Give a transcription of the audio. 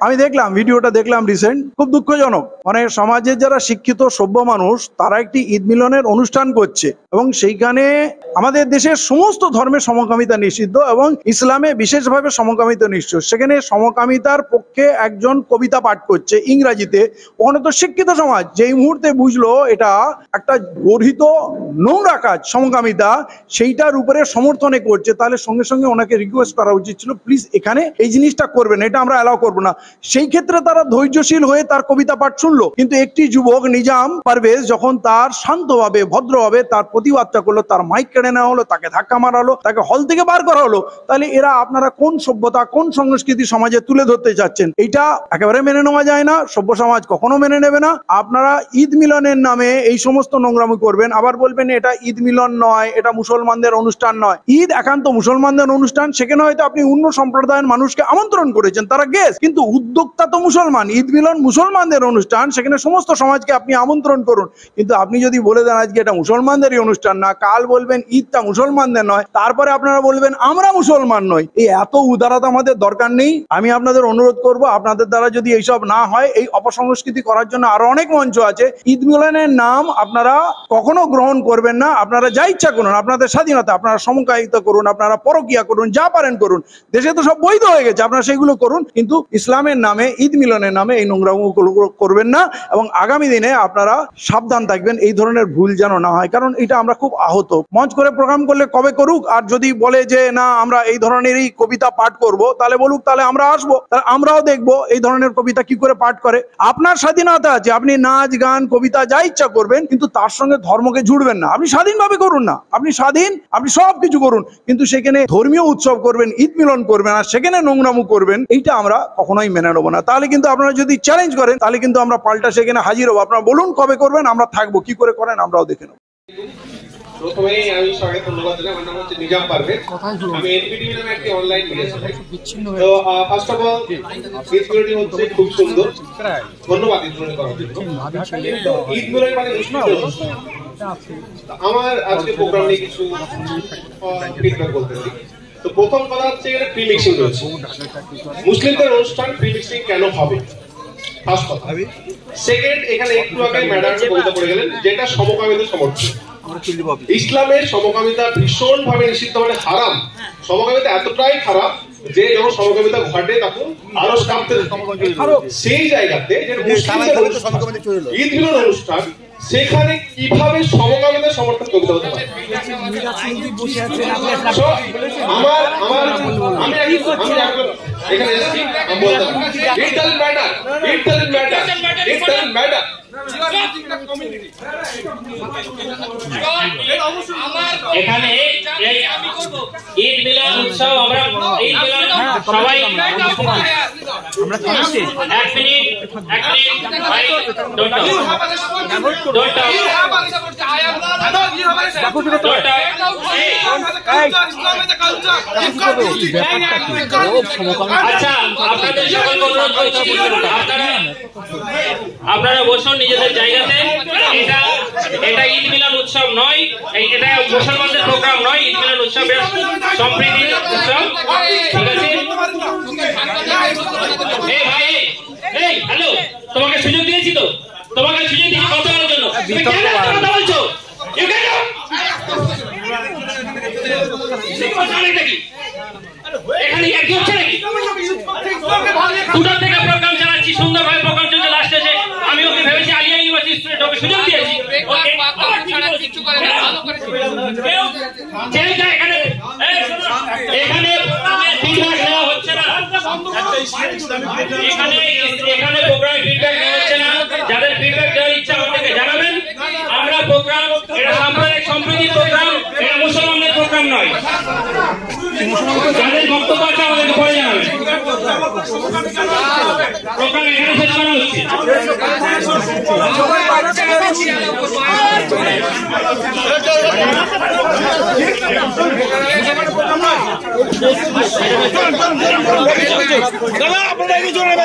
আমি দেখলাম ভিডিওটা, দেখলাম রিসেন্ট, খুব দুঃখজনক। মানে সমাজের যারা শিক্ষিত সভ্য মানুষ তারা একটি ঈদ মিলনের অনুষ্ঠান করছে এবং সেইখানে আমাদের দেশের সমস্ত ধর্মের সমকামিতা নিষিদ্ধ এবং ইসলামে বিশেষভাবে সমকামিতা নিষিদ্ধ। সেখানে সমকামিতার পক্ষে একজন কবিতা পাঠ করছে ইংরাজিতে। ওখানে তো শিক্ষিত সমাজ যেই মুহূর্তে বুঝলো এটা একটা গর্হিত নোংরা কাজ সমকামিতা, সেইটার উপরে সমর্থনে করছে, তাহলে সঙ্গে সঙ্গে ওনাকে রিকোয়েস্ট করা উচিত ছিল প্লিজ এখানে এই জিনিসটা করবেন, এটা আমরা অ্যালাউ করবো না। সেই ক্ষেত্রে তারা ধৈর্যশীল হয়ে তার কবিতা পাঠ শুনলো। কিন্তু একটি যুবক নিজাম পারভেজ যখন তার শান্তভাবে ভদ্রভাবে তার প্রতিবাদটা করলো, তার মাইক কেড়ে নেওয়া হলো, তাকে ধাক্কা মারা হলো, তাকে হল থেকে বার করা হলো, তাহলে এরা আপনারা কোন সভ্যতা কোন সংস্কৃতি সমাজে তুলে ধরতে চাচ্ছেন? এইটা একেবারে মেনে নেওয়া যায় না, সভ্য সমাজ কখনো মেনে নেবে না। আপনারা ঈদ মিলনের নামে এই সমস্ত নোংরামি করবেন, আবার বলবেন এটা ঈদ মিলন নয়, এটা মুসলমানদের অনুষ্ঠান নয়। ঈদ একান্ত মুসলমানদের অনুষ্ঠান, সেখানে হয়তো আপনি অন্য সম্প্রদায়ের মানুষকে আমন্ত্রণ করেছেন, তারা গেস্ট, কিন্তু উদ্যোক্তা তো মুসলমান। ঈদ মিলন মুসলমানদের অনুষ্ঠান, সেখানে সমস্ত সমাজকে আপনি আমন্ত্রণ করুন। কিন্তু আপনি যদি বলে দেন আজকে এটা মুসলমানদেরই অনুষ্ঠান না, কাল বলবেন ঈদটা মুসলমানদের নয়, তারপরে আপনারা বলবেন আমরা মুসলমান নই, এই এত উদারতা আমাদের দরকার নেই। আমি আপনাদের অনুরোধ করব, আপনাদের দ্বারা যদি এইসব না হয়, এই অপসংস্কৃতি করার জন্য আরো অনেক মঞ্চ আছে। ঈদ মিলনের নাম আপনারা কখনো গ্রহণ করবেন না। আপনারা যা ইচ্ছা করুন, আপনাদের স্বাধীনতা, আপনারা সমকামিতা করুন, আপনারা পরকীয়া করুন, যা পারেন করুন, দেশে তো সব বৈধ হয়ে গেছে, আপনারা সেগুলো করুন, কিন্তু ইসলামের নামে ঈদ মিলনের নামে এই নোংরামগুলো করবেন না। এবং আগামী দিনে আপনারা সাবধান থাকবেন এই ধরনের ভুল যেন না হয়, কারণ এটা আমরা খুব আহত। মঞ্চ করে প্রোগ্রাম করলে কবে করুক, আর যদি বলে যে না আমরা এই ধরনেরই কবিতা পাঠ করব, তাহলে বলুক, তাহলে আমরা আসবো, তাহলে আমরাও দেখবো এই ধরনের কবিতা কি করে পাঠ করে। আপনার স্বাধীনতা আছে, আপনি নাচ গান কবিতা যা ইচ্ছা করবেন, কিন্তু তার সঙ্গে ধর্মকে জুড়বেন না। আপনি স্বাধীনভাবে করুন না, আপনি স্বাধীন, আপনি সব কিছু করুন, কিন্তু সেখানে ধর্মীয় উৎসব করবেন, ঈদ মিলন করবেন, আর সেখানে নোংরামু করবেন, এইটা আমরা কখনোই মেনে নেবো না। তাহলে কিন্তু আপনারা যদি চ্যালেঞ্জ করেন, তাহলে কিন্তু আমরা পাল্টা সেখানে হাজির হবো। আপনারা বলুন কবে করবেন, আমরা থাকবো, কি করে করেন আমরাও দেখে নেবো। প্রথমেই আমি সবাইকে ধন্যবাদ জানাই। আমার নাম হচ্ছে নিজাম পারভেজ, আমি এনপিটিভি নামে একটি অনলাইন মিডিয়া চালাই। তো ফার্স্ট অফ অল ঈদ মিলনটি হচ্ছে খুব সুন্দর, ধন্যবাদ ঈদ মিলন করার জন্য। ঈদ মিলন মানে আমার আজকে প্রোগ্রাম নিয়ে কিছু ফিডব্যাক বলতে চাই। তো প্রথম কথা হচ্ছে এখানে প্রি মিক্সিং রয়েছে। মুসলিমদের অনুষ্ঠান প্রি মিক্সিং কেন হবে, ফার্স্ট কথা। সেকেন্ড, এখানে একটু আগে ম্যাডাম কবিতা পড়ে গেলেন, যেটা সমকামীদের সমর্থন। ইসলামের সমকামিতা ভীষণ ভাবে নিষিদ্ধ, মানে হারাম। সমকামিতা এতটাই খারাপ যে যখন সমকামিতা ঘটে তখন আরো কাঁপতে। সেই জায়গাতে ঈদ মিলন অনুষ্ঠান, সেখানে কিভাবে সমকামিতা সমর্থন করতে হতে পারে? এখানে ঈদ মিলন উৎসব আমরা ঈদ মিলন সবাই এক মিনিট আচ্ছা, আপনাদের সকলকে অনুরোধ করছি আপনারা বসুন নিজেদের জায়গাতে। এটা ঈদ মিলন উৎসব নয়, এটা মুসলমানদের প্রোগ্রাম নয়। ঈদ মিলন উৎসবের সম্প্রীতির উৎসব, ঠিক আছে? এই ভাই, এই হ্যালো, তোমাকে সুযোগ দিয়েছি তো, তোমাকে সুযোগ দিয়েছি কথা বলার জন্য, কথা বলছো এখানে কি হচ্ছে নাকি? দুটো থেকে প্রোগ্রাম চালাচ্ছি, সুন্দরভাবে প্রোগ্রাম চলছে, লাস্ট এসে আমি ওকে ভেবেছি আলিয়া ইউনিভার্সিটি স্টুডেন্ট, ওকে সুযোগ দিয়েছি। এখানে ফিডব্যাক নেওয়া হচ্ছে না, এখানে প্রোগ্রামে ফিডব্যাক নেওয়া হচ্ছে না। যাদের ফিডব্যাক দেওয়ার ইচ্ছা আমাদেরকে জানাবেন। আমরা প্রোগ্রাম, এটা সাম্প্রদায়িক সম্প্রীতির প্রোগ্রাম, এটা মুসলমানদের প্রোগ্রাম নয়। যাদের বক্তব্য আছে আমাদেরকে পরে জানাবেন। প্রোগ্রাম এখানে শেষ করা হচ্ছে। দাদা আপনারা কি জোরে